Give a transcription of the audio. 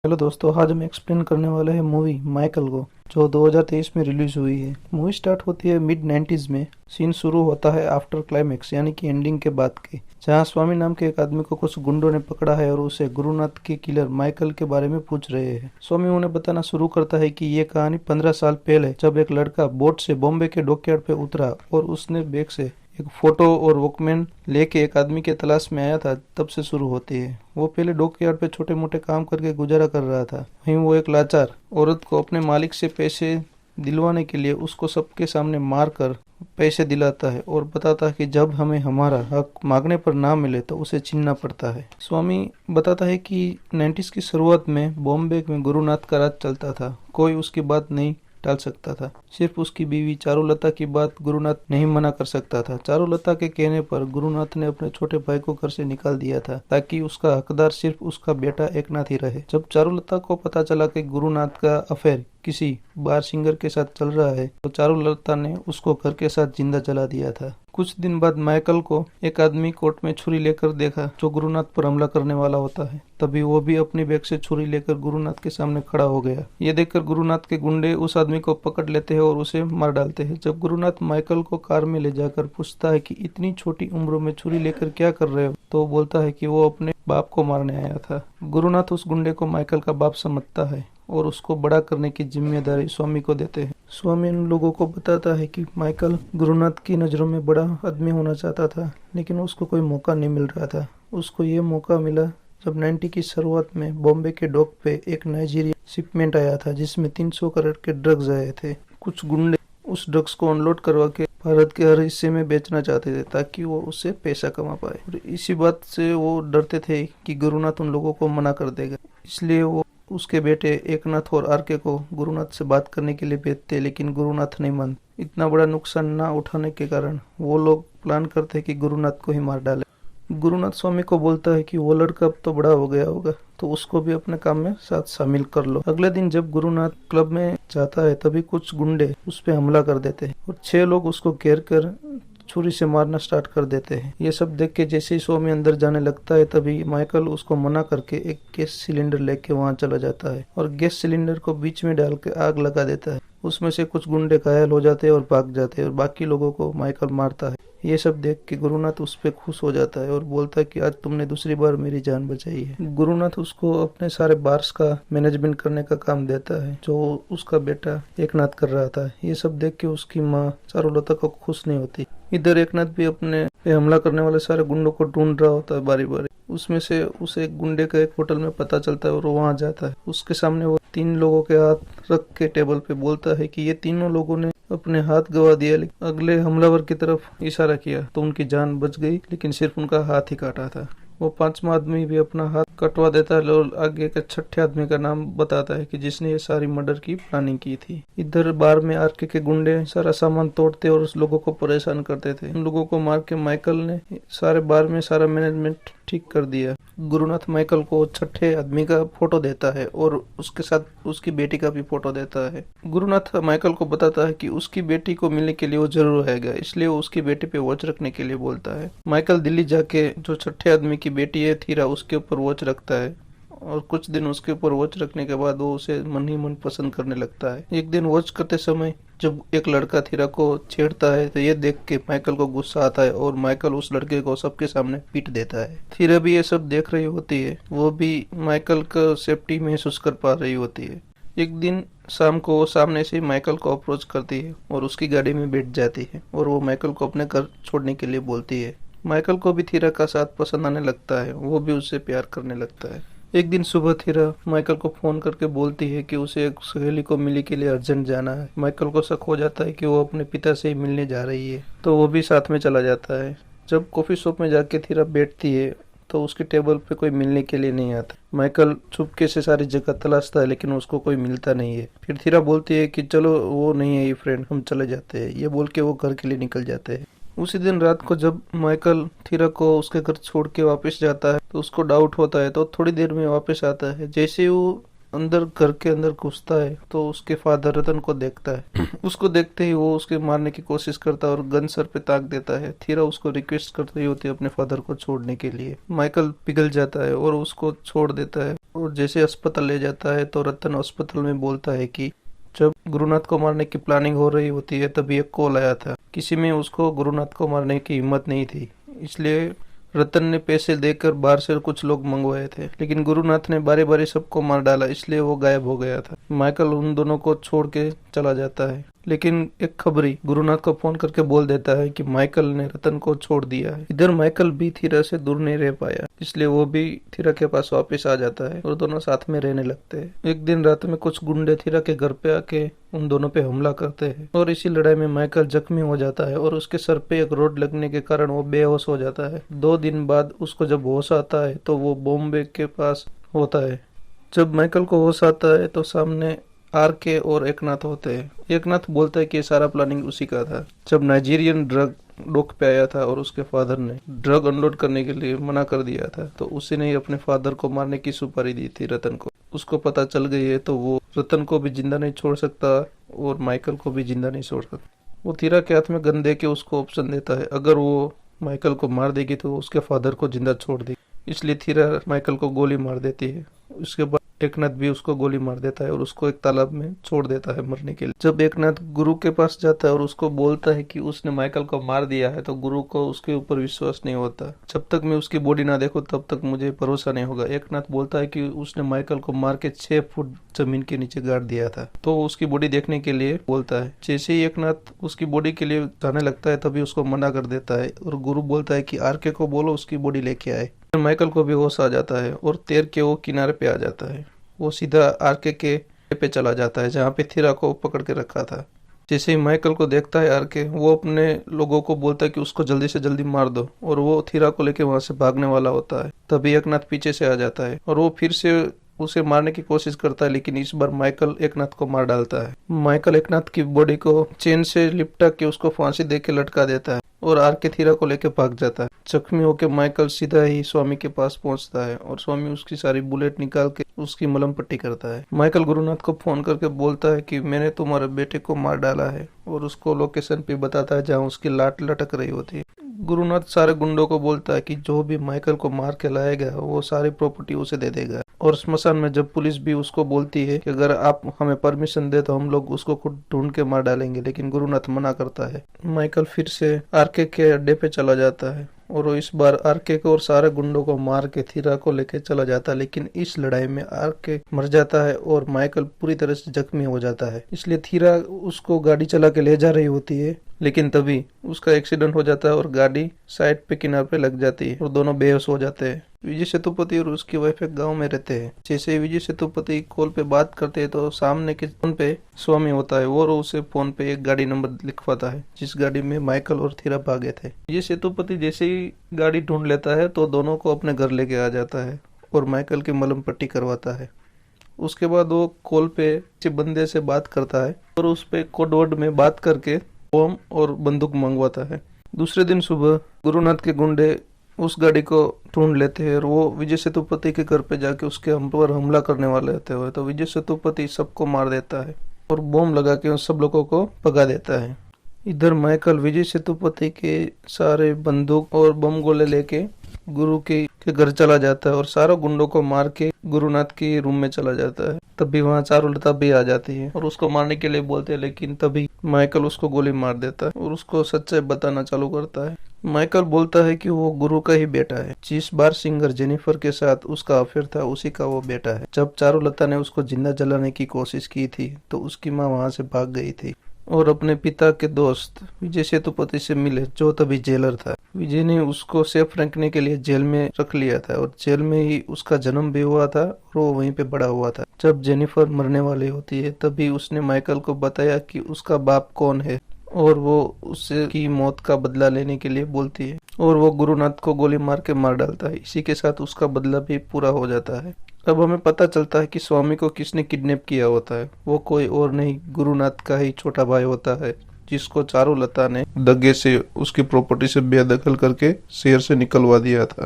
Hello दोस्तों, आज हम एक्सप्लेन करने वाले हैं मूवी माइकल को, जो 2023 में रिलीज हुई है। मूवी स्टार्ट होती है मिड 90s में। सीन शुरू होता है आफ्टर क्लाइमेक्स यानी कि एंडिंग के बाद के, जहां स्वामी नाम के एक आदमी को कुछ गुंडों ने पकड़ा है और उसे गुरुनाथ के किलर माइकल के बारे में पूछ रहे हैं। स्वामी उन्हें बताना शुरू करता है कि ये कहानी 15 साल पहले जब एक लड़का बोट से बॉम्बे के डॉकयार्ड पे उतरा और उसने बैग से एक फोटो और वॉकमैन लेके एक आदमी के तलाश में आया था, तब से शुरू होती है। वो पहले डॉकयार्ड पे छोटे मोटे काम करके गुजारा कर रहा था। वहीं वो एक लाचार औरत को अपने मालिक से पैसे दिलवाने के लिए उसको सबके सामने मार कर पैसे दिलाता है और बताता है कि जब हमें हमारा हक मांगने पर ना मिले तो उसे छीनना पड़ता है। स्वामी बताता है कि 90s की शुरुआत में बॉम्बे में गुरुनाथ का राज चलता था। कोई उसकी बात नहीं टाल सकता था। सिर्फ उसकी बीवी चारुलता की बात गुरुनाथ नहीं मना कर सकता था। चारुलता के कहने पर गुरुनाथ ने अपने छोटे भाई को घर से निकाल दिया था ताकि उसका हकदार सिर्फ उसका बेटा एकनाथ ही रहे। जब चारुलता को पता चला कि गुरुनाथ का अफेयर किसी बार सिंगर के साथ चल रहा है तो चारुलता ने उसको घर के साथ जिंदा जला दिया था। कुछ दिन बाद माइकल को एक आदमी कोर्ट में छुरी लेकर देखा जो गुरुनाथ पर हमला करने वाला होता है। तभी वो भी अपनी बैग से छुरी लेकर गुरुनाथ के सामने खड़ा हो गया। ये देखकर गुरुनाथ के गुंडे उस आदमी को पकड़ लेते हैं और उसे मार डालते हैं। जब गुरुनाथ माइकल को कार में ले जाकर पूछता है कि इतनी छोटी उम्र में छुरी लेकर क्या कर रहे हो, तो वो बोलता है कि वो अपने बाप को मारने आया था। गुरुनाथ उस गुंडे को माइकल का बाप समझता है और उसको बड़ा करने की जिम्मेदारी स्वामी को देते हैं। स्वामी उन लोगों को बताता है कि माइकल गुरुनाथ की नज़रों में बड़ा आदमी होना चाहता था, लेकिन उसको कोई मौका नहीं मिल रहा था। उसको ये मौका मिला जब 90 की शुरुआत में बॉम्बे के डॉक पे एक नाइजीरिया शिपमेंट आया था जिसमें 300 करोड़ के ड्रग्स आए थे। कुछ गुंडे उस ड्रग्स को अनलोड करवा के भारत के हर हिस्से में बेचना चाहते थे ताकि वो उससे पैसा कमा पाए। और इसी बात से वो डरते थे कि गुरुनाथ उन लोगों को मना कर देगा, इसलिए वो उसके बेटे एकनाथ और आरके को गुरुनाथ से बात करने के लिए भेजते, लेकिन गुरुनाथ नहीं मानते। इतना बड़ा नुकसान ना उठाने के कारण वो लोग प्लान करते कि गुरुनाथ को ही मार डाले। गुरुनाथ स्वामी को बोलता है कि वो लड़का अब तो बड़ा हो गया होगा तो उसको भी अपने काम में साथ शामिल कर लो। अगले दिन जब गुरुनाथ क्लब में जाता है तभी कुछ गुंडे उस पे हमला कर देते हैं और 6 लोग उसको घेर कर छुरी से मारना स्टार्ट कर देते हैं। ये सब देख के जैसे ही स्वामी अंदर जाने लगता है तभी माइकल उसको मना करके एक गैस सिलेंडर लेके वहां चला जाता है और गैस सिलेंडर को बीच में डाल के आग लगा देता है। उसमें से कुछ गुंडे घायल हो जाते हैं और भाग जाते हैं और बाकी लोगों को माइकल मारता है। ये सब देख के गुरुनाथ उस पे खुश हो जाता है और बोलता है कि आज तुमने दूसरी बार मेरी जान बचाई है। गुरुनाथ उसको अपने सारे बार्स का मैनेजमेंट करने का काम देता है जो उसका बेटा एकनाथ कर रहा था। ये सब देख के उसकी माँ चारुलता को खुश नहीं होती। इधर एकनाथ भी अपने पे हमला करने वाले सारे गुंडों को ढूंढ रहा होता है बारी बारी। उसमें से उसे एक गुंडे का एक होटल में पता चलता है और वो वहां जाता है। उसके सामने वो 3 लोगों के हाथ रख के टेबल पे बोलता है कि ये तीनों लोगों ने अपने हाथ गवा दिया, लेकिन अगले हमलावर की तरफ इशारा किया तो उनकी जान बच गई, लेकिन सिर्फ उनका हाथ ही काटा था। वो 5वां आदमी भी अपना हाथ कटवा देता है और आगे के 6ठे आदमी का नाम बताता है कि जिसने ये सारी मर्डर की प्लानिंग की थी। इधर बार में आरके के गुंडे सारा सामान तोड़ते और उस लोगों को परेशान करते थे। उन लोगों को मार के माइकल ने सारे बार में सारा मैनेजमेंट ठीक कर दिया। गुरुनाथ माइकल को 6ठे आदमी का फोटो देता है और उसके साथ उसकी बेटी का भी फोटो देता है। गुरुनाथ माइकल को बताता है कि उसकी बेटी को मिलने के लिए वो जरूर आएगा, इसलिए वो उसकी बेटी पे वॉच रखने के लिए बोलता है। माइकल दिल्ली जाके जो 6ठे आदमी की बेटी है थीरा, उसके ऊपर वॉच रखता है और कुछ दिन उसके ऊपर वॉच रखने के बाद वो उसे मन ही मन पसंद करने लगता है। एक दिन वॉच करते समय जब एक लड़का थीरा को छेड़ता है तो ये देख के माइकल को गुस्सा आता है और माइकल उस लड़के को सबके सामने पीट देता है। थीरा भी ये सब देख रही होती है, वो भी माइकल का सेफ्टी महसूस कर पा रही होती है। एक दिन शाम को वो सामने से माइकल को अप्रोच करती है और उसकी गाड़ी में बैठ जाती है और वो माइकल को अपने घर छोड़ने के लिए बोलती है। माइकल को भी थीरा का साथ पसंद आने लगता है, वो भी उससे प्यार करने लगता है। एक दिन सुबह थीरा माइकल को फोन करके बोलती है कि उसे एक सहेली को मिलने के लिए अर्जेंट जाना है। माइकल को शक हो जाता है कि वो अपने पिता से ही मिलने जा रही है, तो वो भी साथ में चला जाता है। जब कॉफी शॉप में जाके थीरा बैठती है तो उसके टेबल पे कोई मिलने के लिए नहीं आता। माइकल चुपके से सारी जगह तलाशता है लेकिन उसको कोई मिलता नहीं है। फिर थीरा बोलती है कि चलो वो नहीं है ये फ्रेंड, हम चले जाते हैं। ये बोल के वो घर के लिए निकल जाते हैं। उसी दिन रात को जब माइकल थीरा को उसके घर छोड़ के वापस जाता है तो उसको डाउट होता है, तो थोड़ी देर में वापस आता है। जैसे वो अंदर घर के अंदर घुसता है तो उसके फादर रतन को देखता है। उसको देखते ही वो उसके मारने की कोशिश करता है और गन सर पे ताक देता है। थीरा उसको रिक्वेस्ट करती होती है अपने फादर को छोड़ने के लिए। माइकल पिघल जाता है और उसको छोड़ देता है और जैसे अस्पताल ले जाता है तो रतन अस्पताल में बोलता है कि जब गुरुनाथ को मारने की प्लानिंग हो रही होती है तभी एक कॉल आया था। किसी में उसको गुरुनाथ को मारने की हिम्मत नहीं थी, इसलिए रतन ने पैसे देकर बाहर से कुछ लोग मंगवाए थे, लेकिन गुरुनाथ ने बारी बारी सबको मार डाला, इसलिए वो गायब हो गया था। माइकल उन दोनों को छोड़ के चला जाता है, लेकिन एक खबरी गुरुनाथ को फोन करके बोल देता है कि माइकल ने रतन को छोड़ दिया है। इधर माइकल भी थीरा से दूर नहीं रह पाया, इसलिए वो भी थीरा के पास वापस आ जाता है और दोनों साथ में रहने लगते हैं। एक दिन रात में कुछ गुंडे थीरा के घर पे आके उन दोनों पे हमला करते हैं और इसी लड़ाई में माइकल जख्मी हो जाता है और उसके सर पे एक रोड लगने के कारण वो बेहोश हो जाता है। 2 दिन बाद उसको जब होश आता है तो वो बॉम्बे के पास होता है। जब माइकल को होश आता है तो सामने आरके और एकनाथ होते हैं। एकनाथ बोलता है कि सारा प्लानिंग उसी का था। जब नाइजीरियन ड्रग डॉक पे आया था और उसके फादर ने ड्रग अनलोड करने के लिए मना कर दिया था तो उसी ने अपने फादर को मारने की सुपारी दी थी रतन को। उसको पता चल गई है तो वो रतन को भी जिंदा नहीं छोड़ सकता और माइकल को भी जिंदा नहीं छोड़ सकता। वो थीरा के हाथ में गन दे के उसको ऑप्शन देता है, अगर वो माइकल को मार देगी तो उसके फादर को जिंदा छोड़ देगी। इसलिए थीरा माइकल को गोली मार देती है। उसके बाद एकनाथ भी उसको गोली मार देता है और उसको एक तालाब में छोड़ देता है मरने के लिए। जब एकनाथ गुरु के पास जाता है और उसको बोलता है कि उसने माइकल को मार दिया है तो गुरु को उसके ऊपर विश्वास नहीं होता। जब तक मैं उसकी बॉडी ना देखूं तब तक मुझे भरोसा नहीं होगा। एकनाथ बोलता है कि उसने माइकल को मार के 6 फुट जमीन के नीचे गाड़ दिया था, तो उसकी बॉडी देखने के लिए बोलता है। जैसे ही एकनाथ उसकी बॉडी के लिए जाने लगता है तभी उसको मना कर देता है और गुरु बोलता है कि आरके को बोलो उसकी बॉडी लेके आए। माइकल को भी होश आ जाता है और तैर के वो किनारे पे आ जाता है। वो सीधा आरके के पे चला जाता है जहाँ पे थीरा को पकड़ के रखा था। जैसे ही माइकल को देखता है आरके, वो अपने लोगों को बोलता है कि उसको जल्दी से जल्दी मार दो और वो थीरा को लेके वहां से भागने वाला होता है। तभी एकनाथ पीछे से आ जाता है और वो फिर से उसे मारने की कोशिश करता है, लेकिन इस बार माइकल एकनाथ को मार डालता है। माइकल एकनाथ की बॉडी को चेन से लिपटा के उसको फांसी दे के लटका देता है और आरके थीरा को लेके भाग जाता है। जख्मी होकर माइकल सीधा ही स्वामी के पास पहुंचता है और स्वामी उसकी सारी बुलेट निकाल के उसकी मलहम पट्टी करता है। माइकल गुरुनाथ को फोन करके बोलता है कि मैंने तुम्हारे बेटे को मार डाला है और उसको लोकेशन पे बताता है जहाँ उसकी लाट लटक रही होती है। गुरुनाथ सारे गुंडों को बोलता है कि जो भी माइकल को मार के लाएगा वो सारी प्रॉपर्टी उसे दे देगा। और स्मशान में जब पुलिस भी उसको बोलती है कि अगर आप हमें परमिशन दे तो हम लोग उसको खुद ढूंढ के मार डालेंगे, लेकिन गुरुनाथ मना करता है। माइकल फिर से आरके के अड्डे पे चला जाता है और इस बार आरके को और सारे गुंडों को मार के थीरा को लेके चला जाता है, लेकिन इस लड़ाई में आरके मर जाता है और माइकल पूरी तरह से जख्मी हो जाता है। इसलिए थीरा उसको गाड़ी चला के ले जा रही होती है, लेकिन तभी उसका एक्सीडेंट हो जाता है और गाड़ी साइड पे किनारे पे लग जाती है और दोनों बेहोश हो जाते हैं। विजय सेतुपति और उसकी वाइफ एक गांव में रहते हैं। जैसे ही विजय सेतुपति कॉल पे बात करते हैं तो सामने के फोन पे स्वामी होता है और उसे फोन पे एक गाड़ी नंबर लिखवाता है जिस गाड़ी में माइकल और थीरा भागे थे। विजय सेतुपति जैसे ही गाड़ी ढूंढ लेता है तो दोनों को अपने घर लेके आ जाता है और माइकल की मलहम पट्टी करवाता है। उसके बाद वो कॉल पे किसी बंदे से बात करता है और उस पे कोड वर्ड में बात करके बम और बंदूक मंगवाता है। दूसरे दिन सुबह गुरुनाथ के गुंडे उस गाड़ी को ढूंढ लेते हैं और वो विजय सेतुपति के घर पे जाके उसके हम पर हमला करने वाले होते हुए तो विजय सेतुपति सबको मार देता है और बम लगा के उन सब लोगों को भगा देता है। इधर माइकल विजय सेतुपति के सारे बंदूक और बम गोले लेके गुरु के घर चला जाता है और सारों गुंडों को मार के गुरुनाथ के रूम में चला जाता है। तभी वहाँ चारुलता भी आ जाती है और उसको मारने के लिए बोलते हैं, लेकिन तभी माइकल उसको गोली मार देता है और उसको सच्चाई बताना चालू करता है। माइकल बोलता है कि वो गुरु का ही बेटा है। जिस बार सिंगर जेनिफर के साथ उसका अफेयर था उसी का वो बेटा है। जब चारुलता ने उसको जिंदा जलाने की कोशिश की थी तो उसकी माँ वहाँ से भाग गई थी और अपने पिता के दोस्त विजय सेतुपति से मिले जो तभी जेलर था। विजय ने उसको सेफ रखने के लिए जेल में रख लिया था और जेल में ही उसका जन्म भी हुआ था और वो वहीं पे बड़ा हुआ था। जब जेनिफर मरने वाली होती है तभी उसने माइकल को बताया कि उसका बाप कौन है और वो उसकी मौत का बदला लेने के लिए बोलती है और वो गुरुनाथ को गोली मार के मार डालता है। इसी के साथ उसका बदला भी पूरा हो जाता है। अब हमें पता चलता है कि स्वामी को किसने किडनैप किया होता है। वो कोई और नहीं गुरुनाथ का ही छोटा भाई होता है जिसको चारुलता ने दगे से उसकी प्रॉपर्टी से बेदखल करके शहर से निकलवा दिया था।